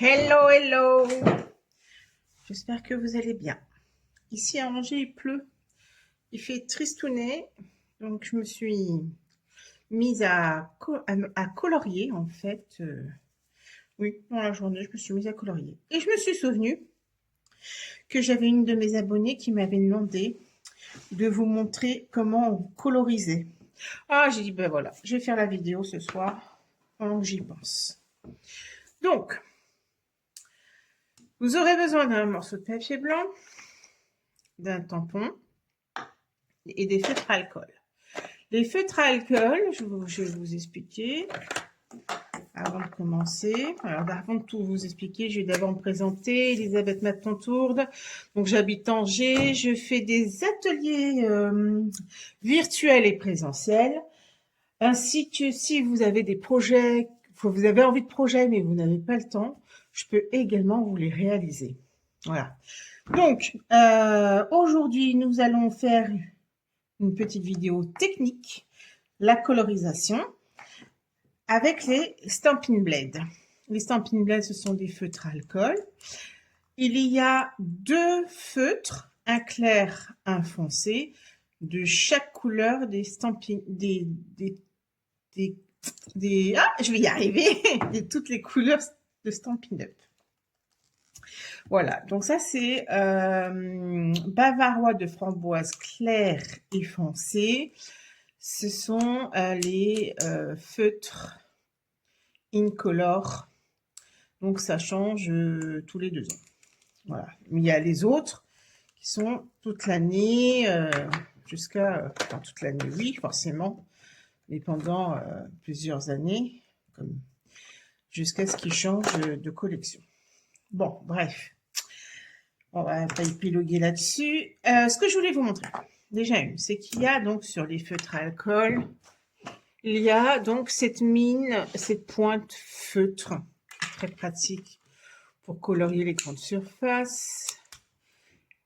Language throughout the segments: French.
Hello, hello. J'espère que vous allez bien. Ici à Angers, il pleut. Il fait tristounet. Donc, je me suis mise à colorier, en fait. Oui, dans la journée, je me suis mise à colorier. Et je me suis souvenue que j'avais une de mes abonnées qui m'avait demandé de vous montrer comment on colorisait. Ah, j'ai dit, ben voilà, je vais faire la vidéo ce soir pendant que j'y pense. Donc, vous aurez besoin d'un morceau de papier blanc, d'un tampon et des feutres à alcool. Les feutres à alcool, je vais vous expliquer avant de commencer. Alors, avant de tout vous expliquer, je vais d'abord me présenter. Elisabeth Maton-Tourde. Donc, j'habite Angers. Je fais des ateliers virtuels et présentiels. Ainsi que si vous avez des projets, vous avez envie de projets, mais vous n'avez pas le temps, je peux également vous les réaliser. Voilà. Donc, aujourd'hui, nous allons faire une petite vidéo technique, la colorisation, avec les Stampin' Blade. Les Stampin' Blade, ce sont des feutres à alcool. Il y a deux feutres, un clair, un foncé, de chaque couleur des Stampin', je vais y arriver, de toutes les couleurs de Stampin' Up. Voilà, donc ça c'est bavarois de framboise clair et foncé. Ce sont les feutres Incolor. Donc ça change tous les 2 ans. Voilà. Mais il y a les autres qui sont toute l'année, jusqu'à... enfin, toute l'année, oui, forcément. Mais pendant plusieurs années, jusqu'à ce qu'ils changent de collection. Bon, bref. On va pas épiloguer là-dessus. Ce que je voulais vous montrer, déjà c'est qu'il y a donc sur les feutres à alcool, il y a donc cette mine, cette pointe feutre, très pratique pour colorier les grandes surfaces.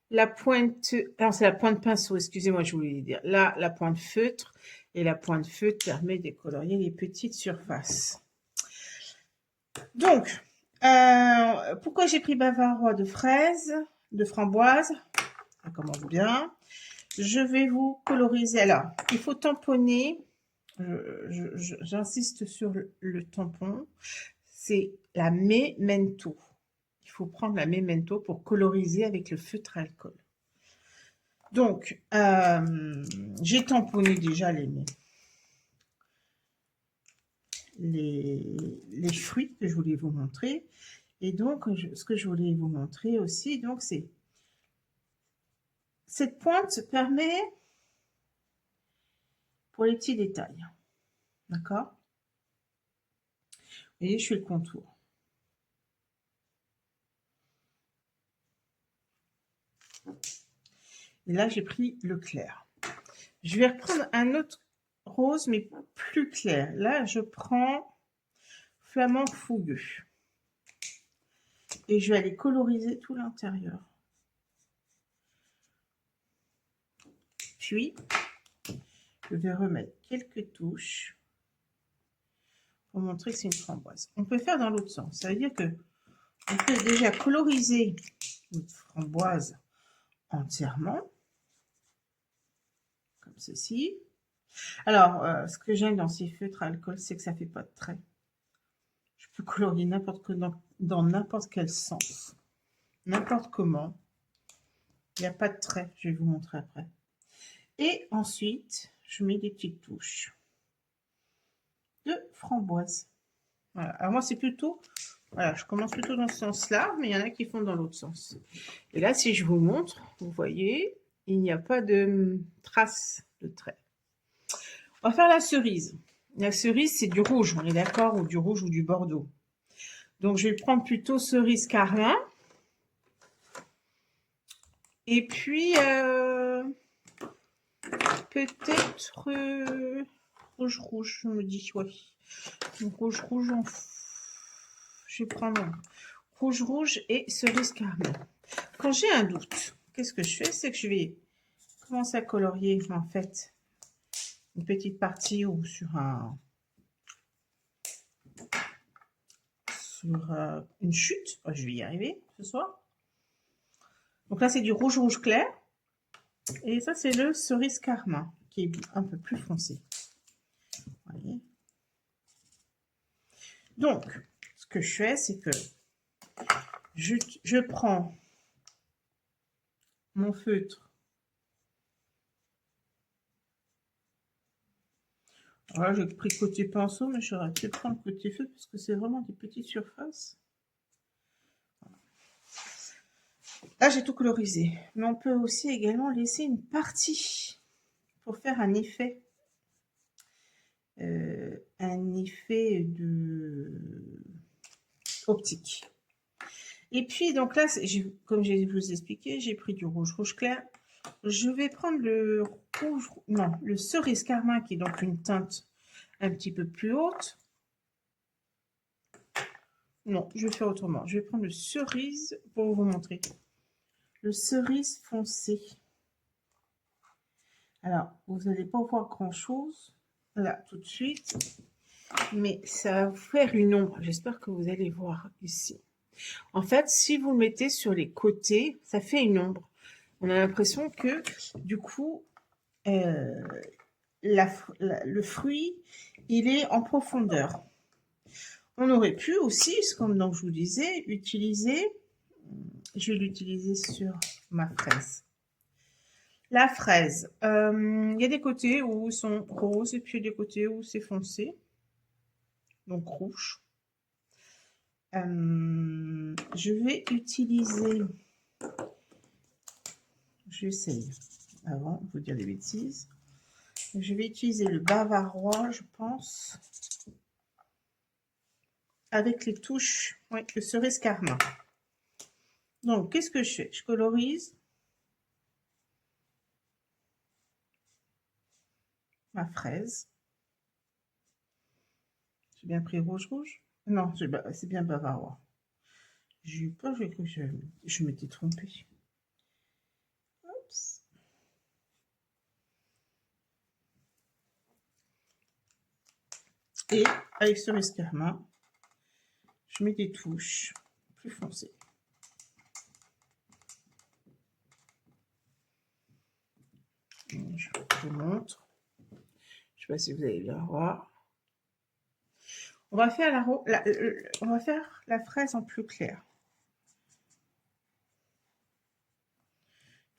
La pointe, alors c'est la pointe pinceau, excusez-moi, je voulais dire. Là, la pointe feutre, et la pointe feutre permet de colorier les petites surfaces. Donc, pourquoi j'ai pris bavarois de fraise, de framboise? Ça commence bien. Je vais vous coloriser. Alors, il faut tamponner. J'insiste sur le tampon. C'est la Memento. Il faut prendre la Memento pour coloriser avec le feutre à alcool. Donc, j'ai tamponné déjà les fruits que je voulais vous montrer. Et donc, ce que je voulais vous montrer aussi, donc, c'est cette pointe permet pour les petits détails. D'accord? Vous voyez, je fais le contour. Et là, j'ai pris le clair. Je vais reprendre un autre rose, mais plus clair. Là, je prends flamand fougueux. Et je vais aller coloriser tout l'intérieur. Puis, je vais remettre quelques touches pour montrer que c'est une framboise. On peut faire dans l'autre sens. Ça veut dire que on peut déjà coloriser notre framboise entièrement, comme ceci. Alors, ce que j'aime dans ces feutres à alcool, c'est que ça ne fait pas de traits. Je peux colorier dans n'importe quel sens, n'importe comment. Il n'y a pas de traits, je vais vous montrer après. Et ensuite, je mets des petites touches de framboise. Voilà. Alors moi, c'est plutôt... Voilà, je commence plutôt dans ce sens-là, mais il y en a qui font dans l'autre sens. Et là, si je vous montre, vous voyez, il n'y a pas de traces de traits. On va faire la cerise. La cerise, c'est du rouge, on est d'accord, ou du rouge ou du bordeaux. Donc, je vais prendre plutôt cerise carmin. Et puis, peut-être rouge, je me dis, ouais. Donc, rouge, je vais prendre rouge et cerise carmin. Quand j'ai un doute, qu'est-ce que je fais? C'est que je vais commencer à colorier, en fait, une petite partie ou sur sur une chute. Oh, je vais y arriver ce soir. Donc là, c'est du rouge clair. Et ça, c'est le cerise carmin, qui est un peu plus foncé. Vous voyez. Donc, ce que je fais, c'est que je prends mon feutre. Voilà, j'ai pris côté pinceau, mais j'aurais pu prendre côté feutre parce que c'est vraiment des petites surfaces. Là, j'ai tout colorisé. Mais on peut aussi également laisser une partie pour faire un effet. De optique. Et puis, donc là, comme je vous ai expliqué, j'ai pris du rouge clair. Je vais prendre le le cerise carmin, qui est donc une teinte un petit peu plus haute. Non, je vais faire autrement. Je vais prendre le cerise pour vous montrer. Le cerise foncé. Alors, vous n'allez pas voir grand-chose là tout de suite, mais ça va vous faire une ombre. J'espère que vous allez voir ici. En fait, si vous le mettez sur les côtés, ça fait une ombre. On a l'impression que, du coup, le fruit, il est en profondeur. On aurait pu aussi, comme donc je vous disais, utiliser, je vais l'utiliser sur ma fraise. La fraise, il y a des côtés où ils sont roses et puis il y a des côtés où c'est foncé, donc rouge. Je vais utiliser, j'essaye avant de vous dire des bêtises, je vais utiliser le bavarois, je pense, avec les touches, oui, le cerise carmin. Donc, qu'est-ce que je fais? Je colorise ma fraise. J'ai bien pris rouge. Non, c'est bien bavarois. J'ai eu peur, j'ai cru que je m'étais trompée. Oups. Et avec cerise carmin, je mets des touches plus foncées. Je vous montre. Je ne sais pas si vous allez bien voir. On va faire la fraise en plus clair.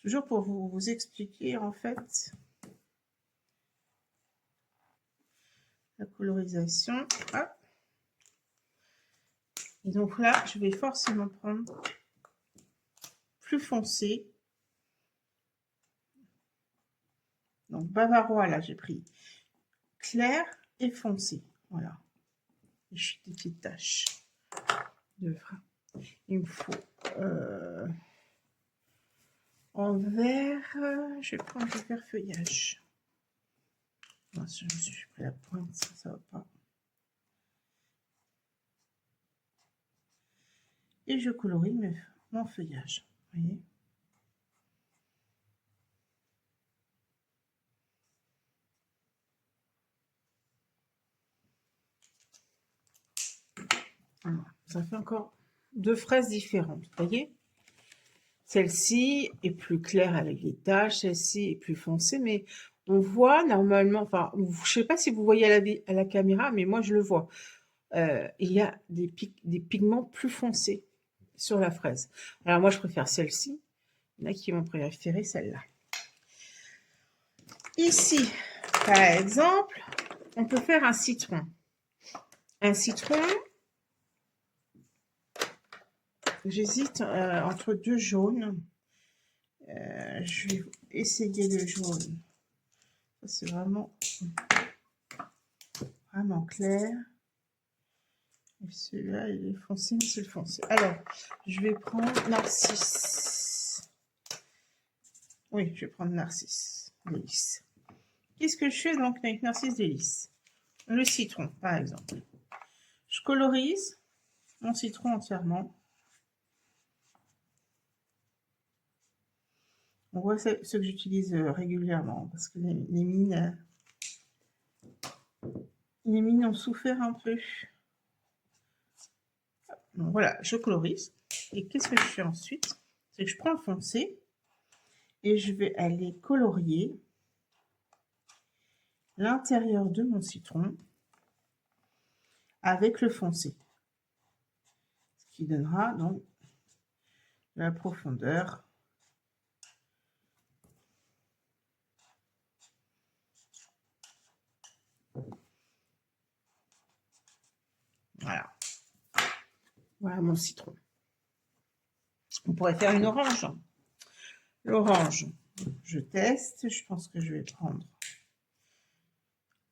Toujours pour vous expliquer en fait la colorisation. Hop. Et donc là, je vais forcément prendre plus foncé. Donc bavarois, là, j'ai pris clair et foncé. Voilà. Et je fais des petites taches de frein. Il me faut en vert, je vais prendre du vert feuillage. Non, je me suis pris la pointe, ça va pas. Et je colorie mon feuillage. Vous voyez? Alors, ça fait encore deux fraises différentes. Vous voyez? Celle-ci est plus claire avec les taches, celle-ci est plus foncée, mais on voit normalement, enfin, je ne sais pas si vous voyez à la caméra, mais moi je le vois. Il y a des pigments plus foncés sur la fraise. Alors moi je préfère celle-ci, il y en a qui vont préférer celle-là. Ici, par exemple, on peut faire un citron. Un citron, j'hésite entre deux jaunes. Je vais essayer le jaune. C'est vraiment clair. Et celui-là, il est foncé, mais c'est le foncé. Alors, je vais prendre Narcisse. Oui, je vais prendre Narcisse délice. Qu'est-ce que je fais donc avec Narcisse délice? Le citron, par exemple. Je colorise mon citron entièrement. On voit ce que j'utilise régulièrement parce que les mines ont souffert un peu. Donc, voilà, je colorise. Et qu'est-ce que je fais ensuite? C'est que je prends le foncé et je vais aller colorier l'intérieur de mon citron avec le foncé. Ce qui donnera donc la profondeur. Voilà. Voilà mon citron. On pourrait faire une orange. L'orange, je teste. Je pense que je vais prendre.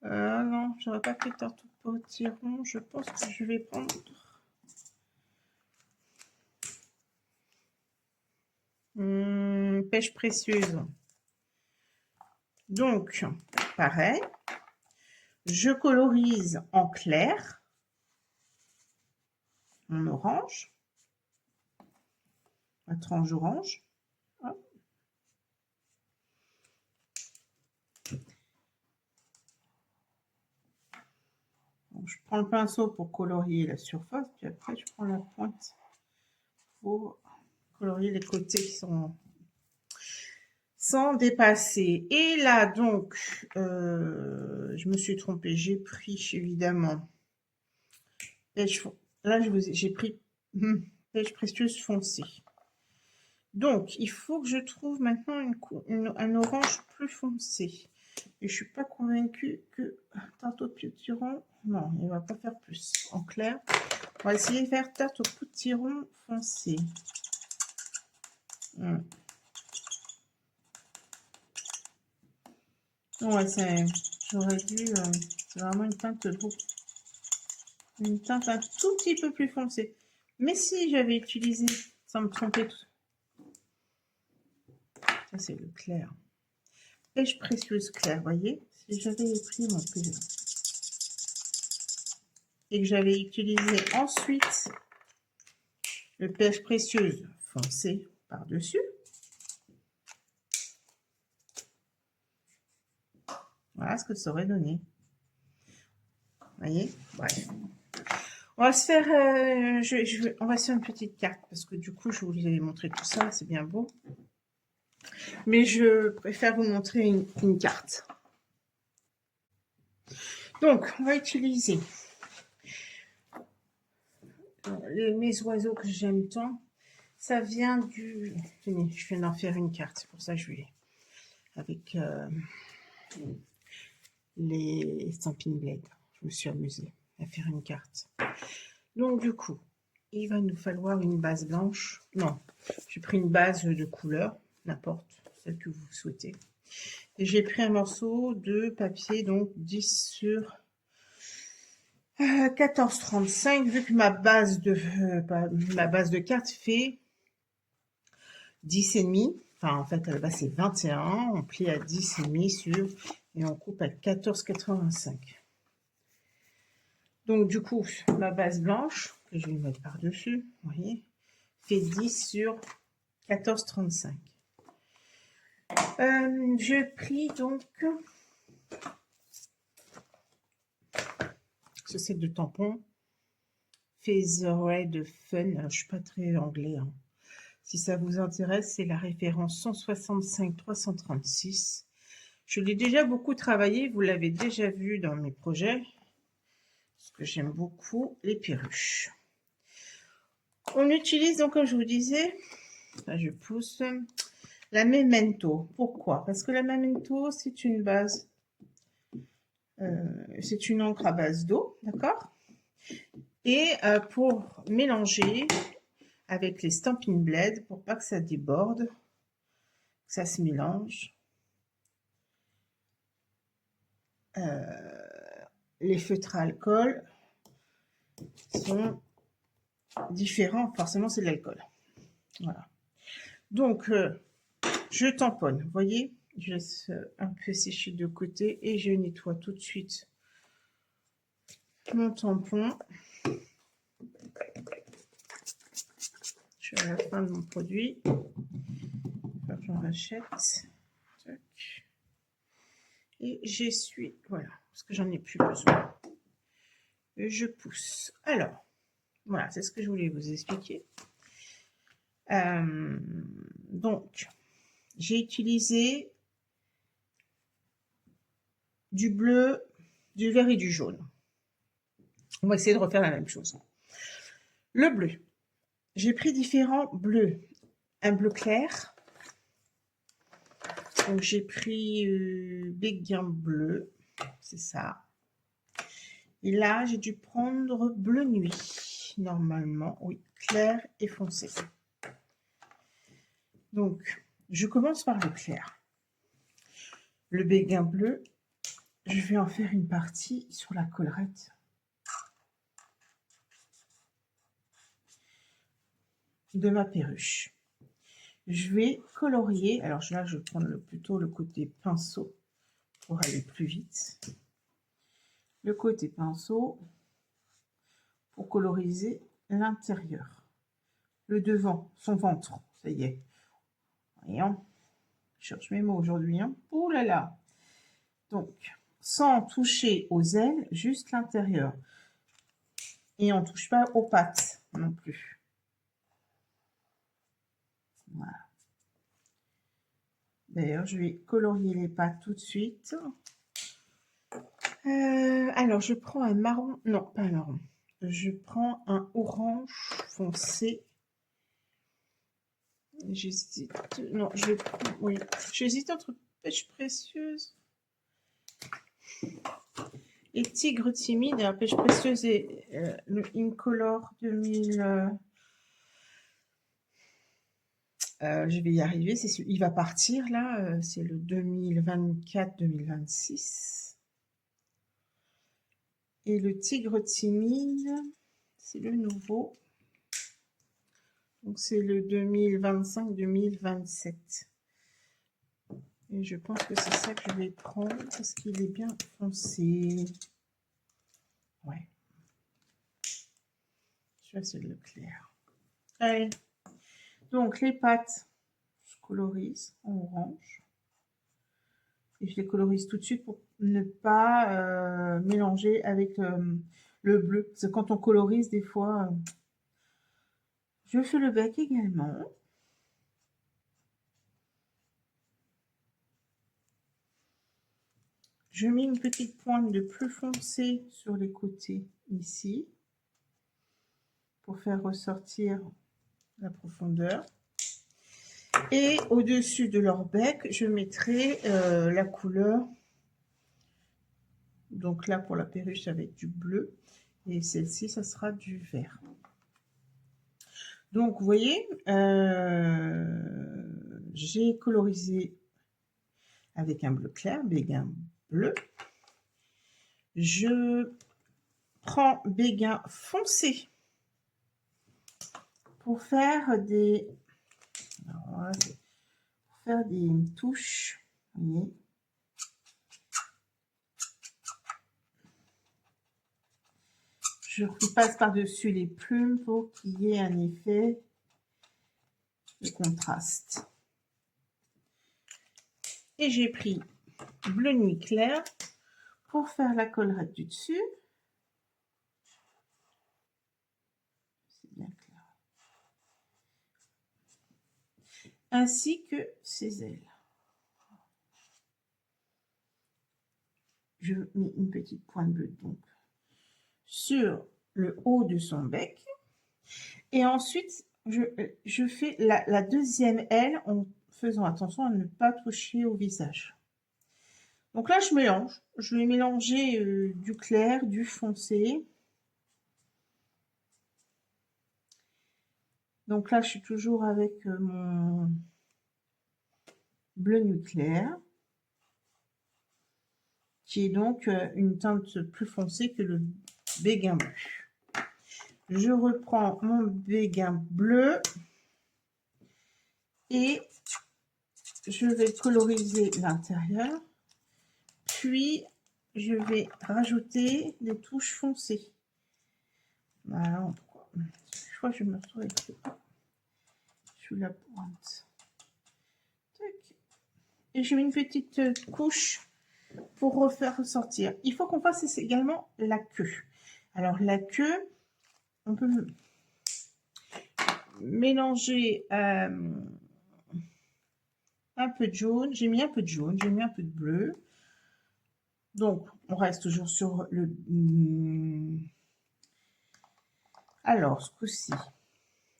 Non, j'aurais pas fait tarte au potiron. Je pense que je vais prendre pêche précieuse. Donc, pareil, je colorise en clair mon orange, ma tranche orange. Donc, je prends le pinceau pour colorier la surface, puis après je prends la pointe pour colorier les côtés qui sont sans dépasser. Et là, donc, je me suis trompée. J'ai pris, évidemment, pêche. Là, j'ai pris pêche précieuse foncée. Donc, il faut que je trouve maintenant un orange plus foncé. Et je suis pas convaincue que tarte au potiron, non, il va pas faire plus. En clair, on va essayer de faire tarte au potiron foncé. Ouais, j'aurais dû. C'est vraiment une teinte beau. Une teinte un tout petit peu plus foncée. Mais si j'avais utilisé, sans me tromper, ça c'est le clair. Pêche précieuse claire, voyez. Si j'avais pris mon pêche et que j'avais utilisé ensuite le pêche précieuse foncé par-dessus, voilà ce que ça aurait donné. Voyez. Bref. On va se faire, on va se faire une petite carte parce que du coup, je vous ai montré tout ça, c'est bien beau. Mais je préfère vous montrer une carte. Donc, on va utiliser mes oiseaux que j'aime tant. Ça vient du... Tenez, je viens d'en faire une carte, c'est pour ça que je vais... Avec les Stampin' Blade. Je me suis amusée à faire une carte. Donc, du coup, il va nous falloir une base blanche. Non, j'ai pris une base de couleur, n'importe, celle que vous souhaitez. Et j'ai pris un morceau de papier, donc 10 sur 14,35, vu que ma base de carte fait 10,5. Enfin, en fait, à la base, c'est 21. On plie à 10,5 sur... Et on coupe à 14,85. Donc, du coup, ma base blanche, que je vais mettre par-dessus, vous voyez, fait 10 sur 14,35. J'ai pris donc ce set de tampons Feather Red Fun. Alors, je suis pas très anglais. Hein. Si ça vous intéresse, c'est la référence 165 336. Je l'ai déjà beaucoup travaillé, vous l'avez déjà vu dans mes projets, parce que j'aime beaucoup les perruches. On utilise donc, comme je vous disais, là je pousse, la Memento. Pourquoi? Parce que la Memento, c'est une base, c'est une encre à base d'eau, d'accord? Et pour mélanger avec les Stampin' Blade, pour pas que ça déborde, que ça se mélange, les feutres à alcool sont différents. Forcément, c'est de l'alcool. Voilà. Donc, je tamponne. Vous voyez, je laisse un peu sécher de côté et je nettoie tout de suite mon tampon. Je suis à la fin de mon produit. J'en rachète. Et j'essuie. Voilà, parce que j'en ai plus besoin. Et je pousse. Alors, Voilà, c'est ce que je voulais vous expliquer. Donc, j'ai utilisé du bleu, du vert et du jaune. On va essayer de refaire la même chose. Le bleu. J'ai pris différents bleus. Un bleu clair. Donc, j'ai pris béguin bleu. C'est ça. Et là, j'ai dû prendre bleu nuit. Normalement, oui, clair et foncé. Donc, je commence par le clair. Le béguin bleu, je vais en faire une partie sur la collerette. De ma perruche. Je vais colorier. Alors là, je vais prendre plutôt le côté pinceau pour aller plus vite. Le côté pinceau pour coloriser l'intérieur. Le devant, son ventre. Ça y est. Voyons. Je cherche mes mots aujourd'hui. Hein. Ouh là là. Donc, sans toucher aux ailes, juste l'intérieur. Et on ne touche pas aux pattes non plus. Voilà. D'ailleurs, je vais colorier les pattes tout de suite. Alors, je prends un marron. Non, pas un marron. Je prends un orange foncé. J'hésite. Non, je vais prendre. Oui, j'hésite entre pêche précieuse et tigre timide. Alors, pêche précieuse et le Incolor 2000. Je vais y arriver. Il va partir là. C'est le 2024-2026. Et le tigre timide, c'est le nouveau. Donc, c'est le 2025-2027. Et je pense que c'est ça que je vais prendre parce qu'il est bien foncé. Ouais. Celui-là, c'est le clair. Allez. Donc, les pattes, je colorise en orange. Et je les colorise tout de suite pour ne pas mélanger avec le bleu. Parce que quand on colorise, des fois, je fais le bec également. Je mets une petite pointe de plus foncé sur les côtés ici pour faire ressortir la profondeur. Et au-dessus de leur bec, je mettrai la couleur. Donc là, pour la perruche, ça va être du bleu. Et celle-ci, ça sera du vert. Donc, vous voyez, j'ai colorisé avec un bleu clair, béguin bleu. Je prends béguin foncé pour faire des, touches. Vous voyez. Je repasse par-dessus les plumes pour qu'il y ait un effet de contraste. Et j'ai pris bleu nuit clair pour faire la collerette du dessus. C'est bien clair. Ainsi que ses ailes. Je mets une petite pointe bleue donc sur le haut de son bec. Et ensuite, je fais la deuxième aile en faisant attention à ne pas toucher au visage. Donc là, je mélange. Je vais mélanger du clair, du foncé. Donc là, je suis toujours avec mon bleu nuit clair, qui est donc une teinte plus foncée que le béguin bleu. Je reprends mon béguin bleu et je vais coloriser l'intérieur. Puis, je vais rajouter des touches foncées. Voilà. Je crois que je me retrouve sous la pointe. Tac. Et je mets une petite couche pour refaire ressortir. Il faut qu'on fasse également la queue. Alors, la queue, on peut mélanger un peu de jaune. J'ai mis un peu de jaune, j'ai mis un peu de bleu. Donc, on reste toujours sur le... Alors, ce coup-ci,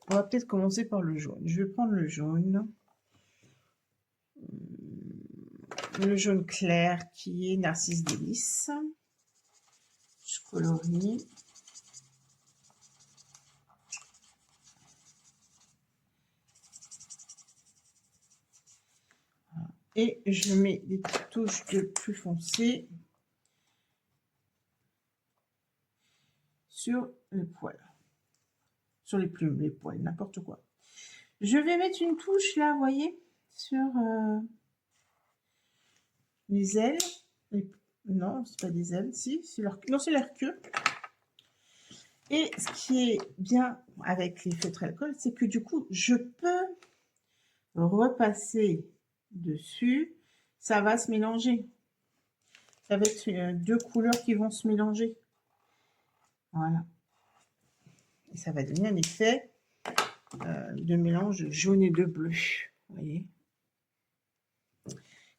on va peut-être commencer par le jaune. Je vais prendre le jaune. Le jaune clair qui est Narcisse Délice. Je colorie. Et je mets des petites touches de plus foncé sur les poils. Sur les plumes, les poils, n'importe quoi. Je vais mettre une touche là, vous voyez, sur les ailes. Non, c'est pas des ailes, si, c'est leur... Non, c'est leur queue. Et ce qui est bien avec les feutres alcool, c'est que du coup, je peux repasser dessus. Ça va se mélanger. Ça va être deux couleurs qui vont se mélanger. Voilà. Et ça va donner un effet de mélange de jaune et de bleu. Vous voyez.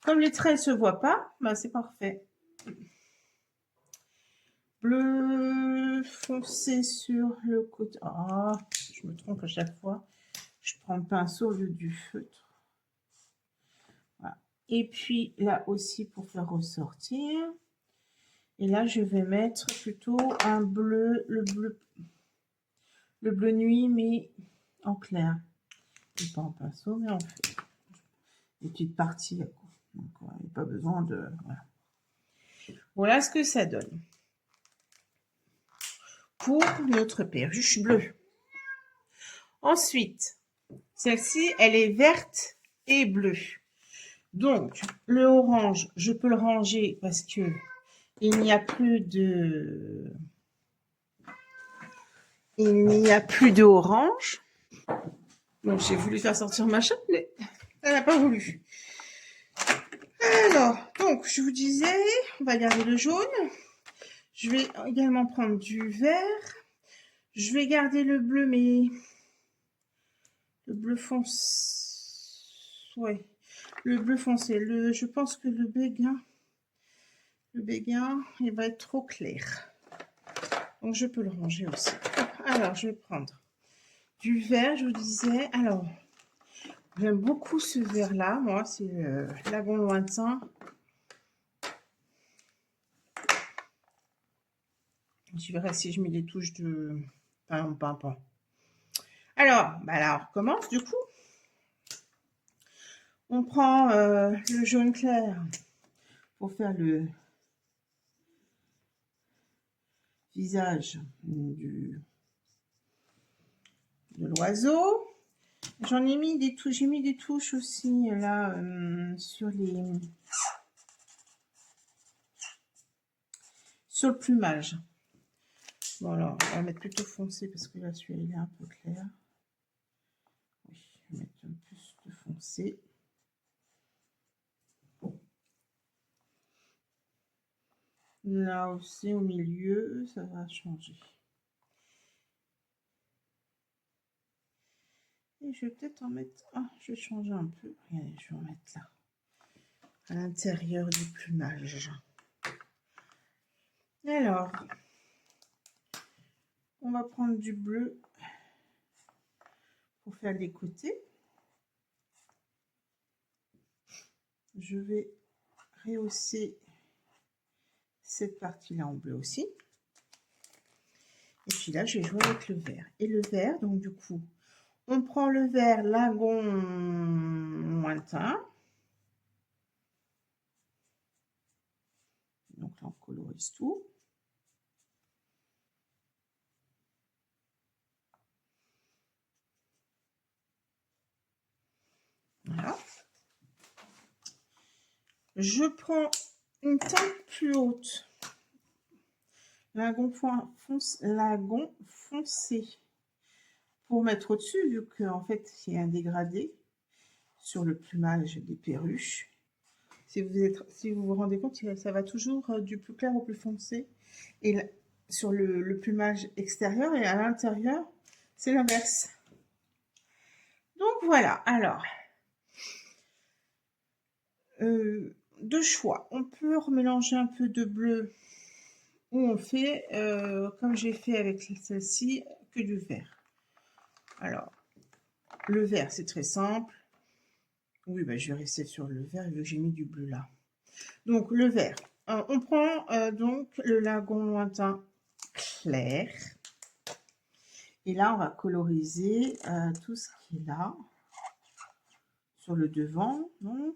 Comme les traits ne se voient pas, bah c'est parfait. Bleu foncé sur le côté. Ah, je me trompe à chaque fois. Je prends le pinceau au lieu du feutre. Voilà. Et puis là aussi pour faire ressortir. Et là, je vais mettre plutôt un bleu, le bleu nuit, mais en clair. Et pas en pinceau, mais en feutre. Des petites parties. Donc, il n'y a pas besoin de... Voilà. Voilà ce que ça donne. Pour notre perruche bleue. Ensuite, celle-ci, elle est verte et bleue. Donc, le orange, je peux le ranger parce que il n'y a plus de... Il n'y a plus d'orange. Donc, j'ai voulu faire sortir ma chatte, mais elle n'a pas voulu. Alors, donc, je vous disais, on va garder le jaune. Je vais également prendre du vert. Je vais garder le bleu, mais le bleu foncé. Ouais, le bleu foncé. Je pense que le béguin, il va être trop clair. Donc, je peux le ranger aussi. Alors, je vais prendre du vert, je vous disais. Alors, j'aime beaucoup ce vert-là. Moi, c'est Lagon Lointain. Je verrai si je mets des touches de... Enfin, pas. Alors, bah là, on recommence du coup. On prend le jaune clair pour faire le visage de l'oiseau. J'en ai mis des touches, j'ai mis des touches aussi là sur le plumage. Bon alors, on va mettre plutôt foncé parce que là celui-là il est un peu clair. Oui, je vais mettre un peu plus de foncé. Là aussi au milieu, ça va changer. Et je vais peut-être en mettre... Ah, je vais changer un peu. Regardez, je vais en mettre là. À l'intérieur du plumage. Alors, on va prendre du bleu pour faire les côtés. Je vais rehausser cette partie-là en bleu aussi. Et puis là, je vais jouer avec le vert. Et le vert, donc du coup, on prend le vert Lagon Lointain. Donc là, on colorise tout. Voilà. Je prends une teinte plus haute. Lagon foncé. Pour mettre au-dessus, vu qu'en fait, il y a un dégradé sur le plumage des perruches. Si vous vous rendez compte, ça va toujours du plus clair au plus foncé. Et là, sur le plumage extérieur et à l'intérieur, c'est l'inverse. Donc voilà, alors, deux choix. On peut remélanger un peu de bleu ou on fait, comme j'ai fait avec celle-ci, que du vert. Alors, le vert, c'est très simple. Oui, bah, je vais rester sur le vert vu que j'ai mis du bleu là. Donc, le vert. On prend donc le lagon lointain clair. Et là, on va coloriser tout ce qui est là, sur le devant, donc,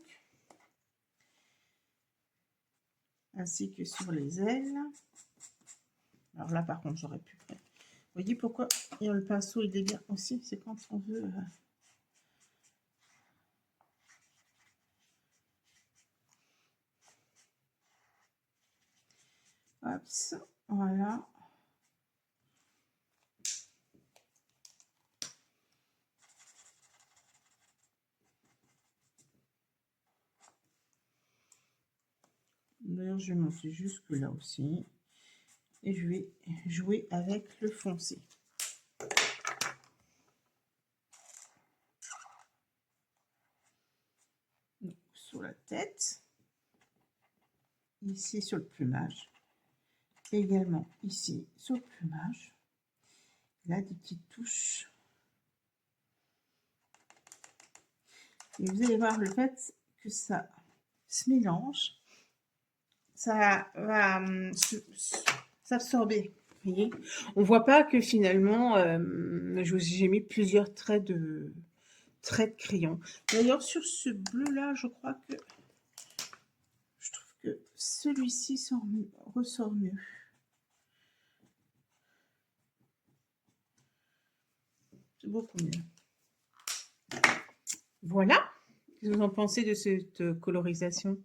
ainsi que sur les ailes. Alors là, par contre, j'aurais pu faire. Vous voyez pourquoi le pinceau, il est bien aussi, c'est quand on veut... Hop, voilà. D'ailleurs, je vais monter jusque là aussi. Et je vais jouer avec le foncé. Donc, sur la tête. Ici sur le plumage. Et également ici sur le plumage. Là, des petites touches. Et vous allez voir le fait que ça se mélange. Ça va s'absorber. Vous voyez, on voit pas que finalement, j'ai mis plusieurs traits de crayon. D'ailleurs, sur ce bleu-là, je crois que je trouve que celui-ci ressort mieux. C'est beaucoup mieux. Voilà. Qu'est-ce que vous en pensez de cette colorisation?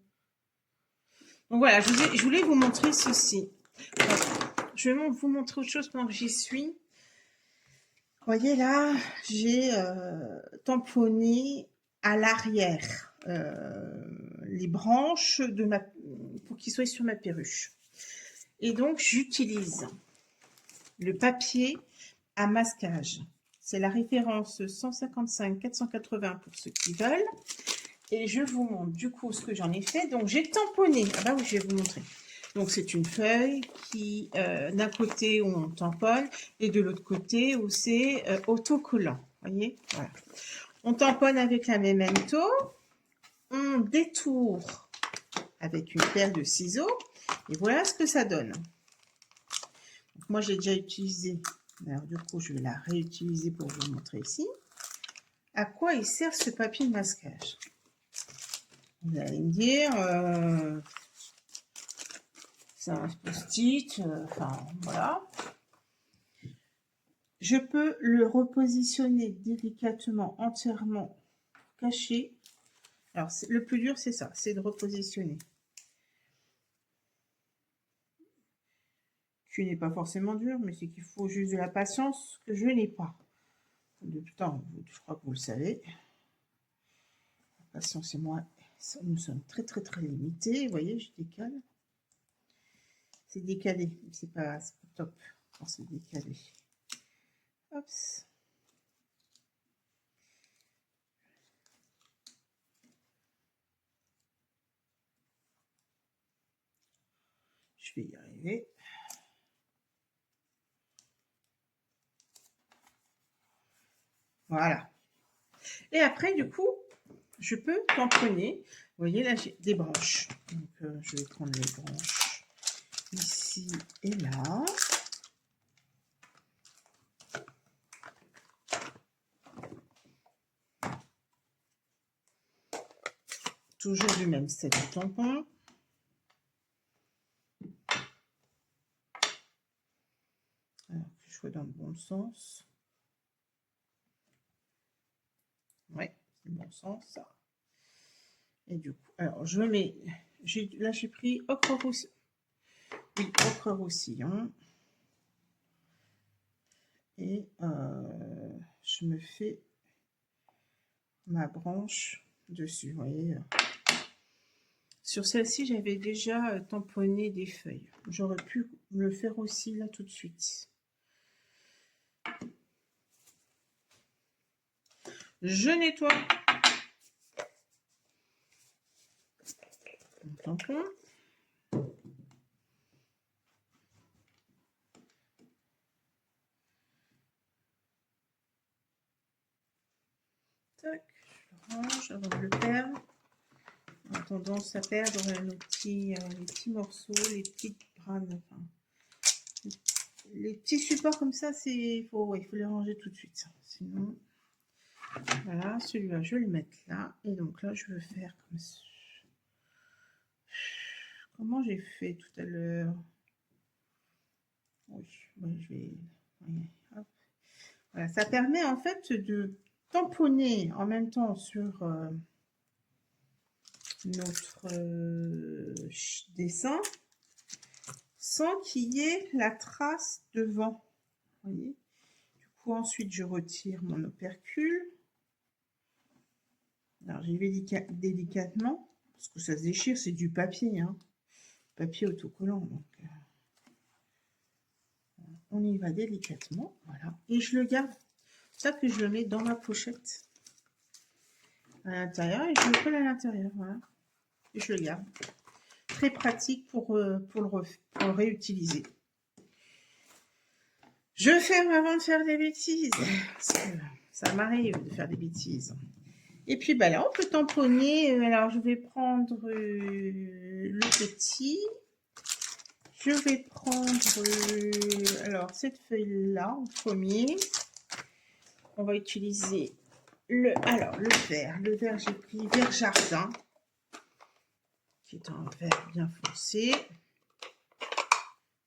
Donc voilà, je voulais vous montrer ceci. Je vais vous montrer autre chose pendant que j'y suis. Vous voyez là, j'ai tamponné à l'arrière les branches pour qu'ils soient sur ma perruche. Et donc, j'utilise le papier à masquage. C'est la référence 155-480 pour ceux qui veulent. Et je vous montre du coup ce que j'en ai fait. Donc, j'ai tamponné. Ah bah oui, je vais vous montrer. Donc, c'est une feuille qui, d'un côté où on tamponne et de l'autre côté où c'est autocollant. Vous voyez, voilà. On tamponne avec la memento. On détourne avec une paire de ciseaux. Et voilà ce que ça donne. Donc, moi, j'ai déjà utilisé. Alors, du coup, je vais la réutiliser pour vous montrer ici. À quoi il sert ce papier de masquage? Vous allez me dire, c'est un post-it, enfin voilà. Je peux le repositionner délicatement, entièrement caché. Alors, le plus dur, c'est ça, c'est de repositionner. Qui n'est pas forcément dur, mais c'est qu'il faut juste de la patience que je n'ai pas. De tout temps, je crois que vous le savez. La patience et moi, nous sommes très limités. Vous voyez, je décale. C'est décalé, c'est pas top quand c'est décalé. Hop. Je vais y arriver. Voilà. Et après, du coup, je peux tamponner. Vous voyez, là, j'ai des branches. Donc, je vais prendre les branches ici et là. Toujours du même set de tampons. Alors que je sois dans le bon sens. Ouais, c'est le bon sens, ça. Et du coup, alors je mets, là j'ai pris ocre roussillon. Oui, ocre roussillon. Et je me fais ma branche dessus, vous voyez. Sur celle-ci, j'avais déjà tamponné des feuilles. J'aurais pu le faire aussi là tout de suite. Je nettoie mon tampon. Tac, je le range avant de le perdre. On a tendance à perdre les petits morceaux, les petites brades. Enfin, les petits supports comme ça, il faut les ranger tout de suite. Sinon, voilà, celui-là, je vais le mettre là. Et donc là, je veux faire comme ça. Comment j'ai fait tout à l'heure? Oui, je vais... Hop. Voilà, ça permet en fait de tamponner en même temps sur notre dessin sans qu'il y ait la trace de vent. Vous voyez? Du coup, ensuite, je retire mon opercule. Alors, j'y vais délicatement parce que ça se déchire, c'est du papier, hein. Papier autocollant. Donc, on y va délicatement, voilà. Et je le garde. C'est ça que je le mets dans ma pochette à l'intérieur et je le colle à l'intérieur, voilà. Et je le garde. Très pratique pour le réutiliser. Je ferme avant de faire des bêtises, parce que ça m'arrive de faire des bêtises. Et puis bah là, on peut tamponner. Alors, je vais prendre le petit. Je vais prendre alors cette feuille-là en premier. On va utiliser le vert. Le vert, j'ai pris vert jardin, qui est un vert bien foncé.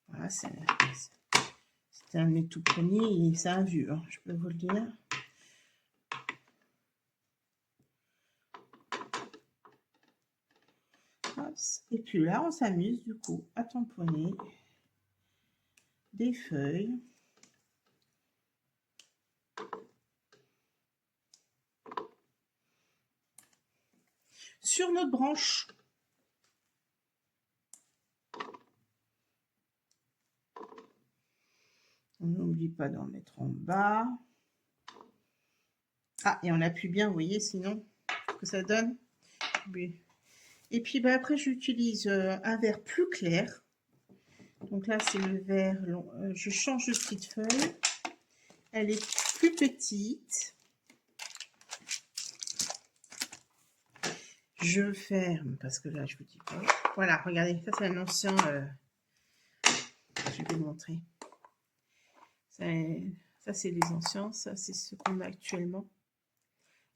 Voilà, c'était un de mes tout premiers et c'est un vieux, hein, je peux vous le dire. Et puis là, on s'amuse du coup à tamponner des feuilles. Sur notre branche. On n'oublie pas d'en mettre en bas. Ah, et on appuie bien, vous voyez, sinon, ce que ça donne. Et puis bah, après, j'utilise un vert plus clair. Donc là, c'est le vert. Je change de petite feuille. Elle est plus petite. Je ferme parce que là, je vous dis pas. Voilà, regardez, ça c'est un ancien. Je vais vous montrer. Ça c'est les anciens, ça c'est ce qu'on a actuellement.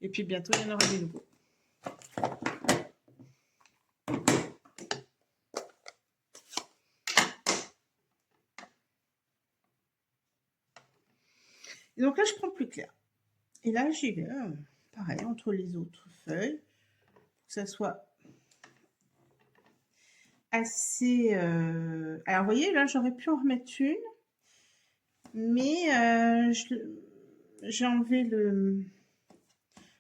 Et puis bientôt, il y en aura des nouveaux. Et donc là, je prends plus clair. Et là, j'y vais, pareil, entre les autres feuilles, pour que ça soit assez... Alors, vous voyez, là, j'aurais pu en remettre une, mais j'ai enlevé le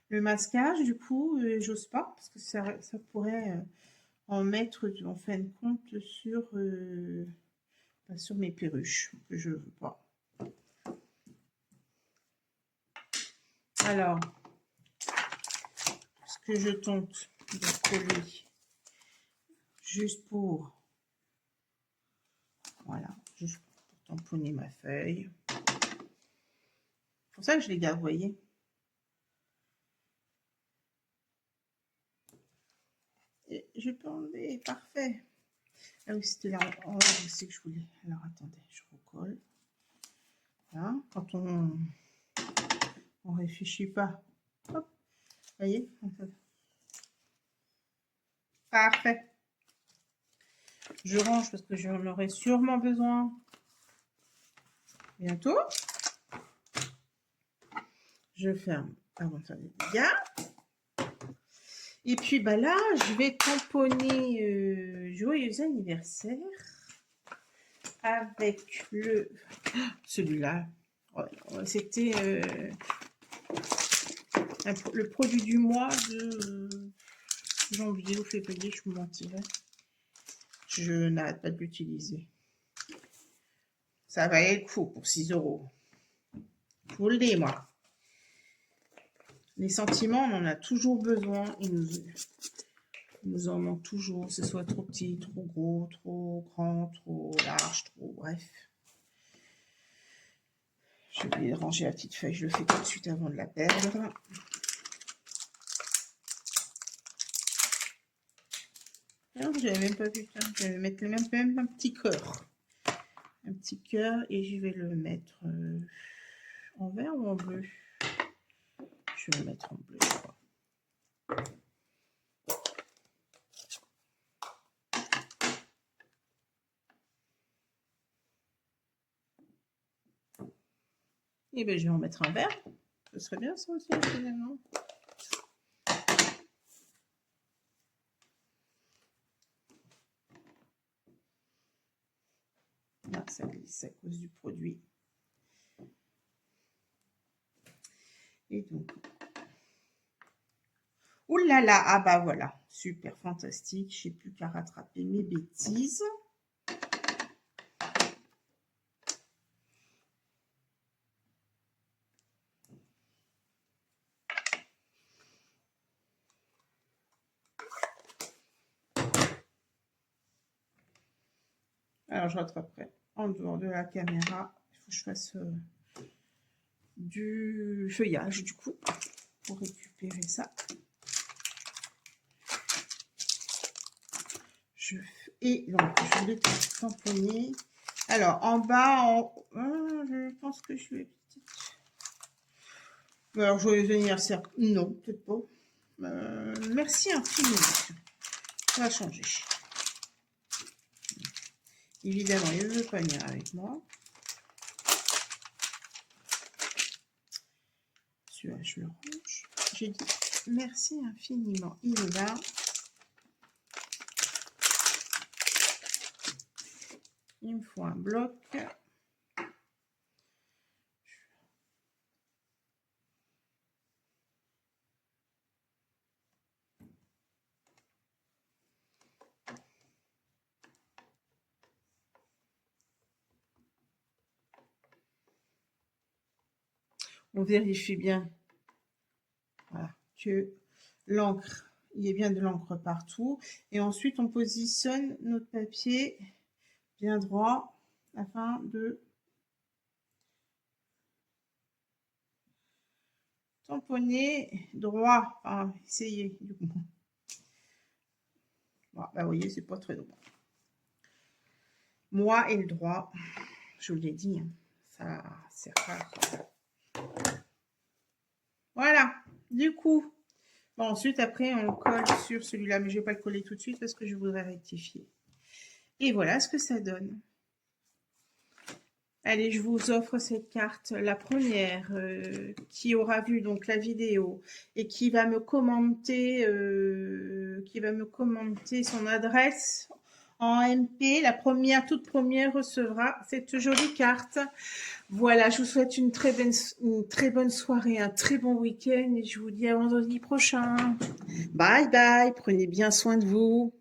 masquage, du coup, j'ose pas, parce que ça pourrait en mettre, en fin de compte, sur mes perruches, que je veux pas. Alors, ce que je tente de coller juste pour, voilà, juste pour tamponner ma feuille. C'est pour ça que je les garde, vous voyez. Et je peux enlever, parfait. Ah oui, c'était là en haut aussi que je voulais. Alors, attendez, je recolle. Là, quand on réfléchit pas. Hop, vous voyez. Parfait. Je range parce que j'en aurai sûrement besoin bientôt. Je ferme avant de faire des dégâts. Et puis bah là, je vais tamponner joyeux anniversaire avec celui-là. C'était le produit du mois de janvier ou février, je vous mentirais. Je n'arrête pas de l'utiliser. Ça valait le coup pour 6 €. Je vous le dis, moi. Les sentiments, on en a toujours besoin. Ils nous en manquent toujours, que ce soit trop petit, trop gros, trop grand, trop large, trop bref. Je vais ranger la petite feuille, je le fais tout de suite avant de la perdre. Non, j'avais même pas vu ça. Je vais mettre même un petit cœur. Un petit cœur et je vais le mettre en vert ou en bleu. Je vais le mettre en bleu, je crois. Et bien, je vais en mettre un vert. Ce serait bien ça aussi, finalement. Là, ça glisse à cause du produit. Et donc... Ouh là là, ah bah voilà, super, fantastique. Je n'ai plus qu'à rattraper mes bêtises. Alors, je rattraperai en dehors de la caméra. Il faut que je fasse du feuillage, du coup, pour récupérer ça. Et donc, je vais tamponner. Alors, en bas, je pense que je vais peut-être... Alors, joyeux anniversaire. Non, peut-être pas. Merci infiniment. Ça va changer. Évidemment, il ne veut pas venir avec moi. Celui-là, je le range. J'ai dit merci infiniment. Il est là. Il me faut un bloc. On vérifie bien, voilà, que l'encre, il y ait bien de l'encre partout. Et ensuite, on positionne notre papier bien droit afin de tamponner droit. Enfin, essayer. Bon, bah, vous voyez, c'est pas très droit. Moi et le droit, je vous l'ai dit, hein, ça sert pas. Voilà, du coup. Bon, ensuite, après, on colle sur celui-là, mais je ne vais pas le coller tout de suite parce que je voudrais rectifier. Et voilà ce que ça donne. Allez, je vous offre cette carte, la première, qui aura vu donc la vidéo et qui va me commenter son adresse en MP. La première, toute première, recevra cette jolie carte. Voilà, je vous souhaite une très bonne soirée, un très bon week-end et je vous dis à vendredi prochain. Bye bye, prenez bien soin de vous.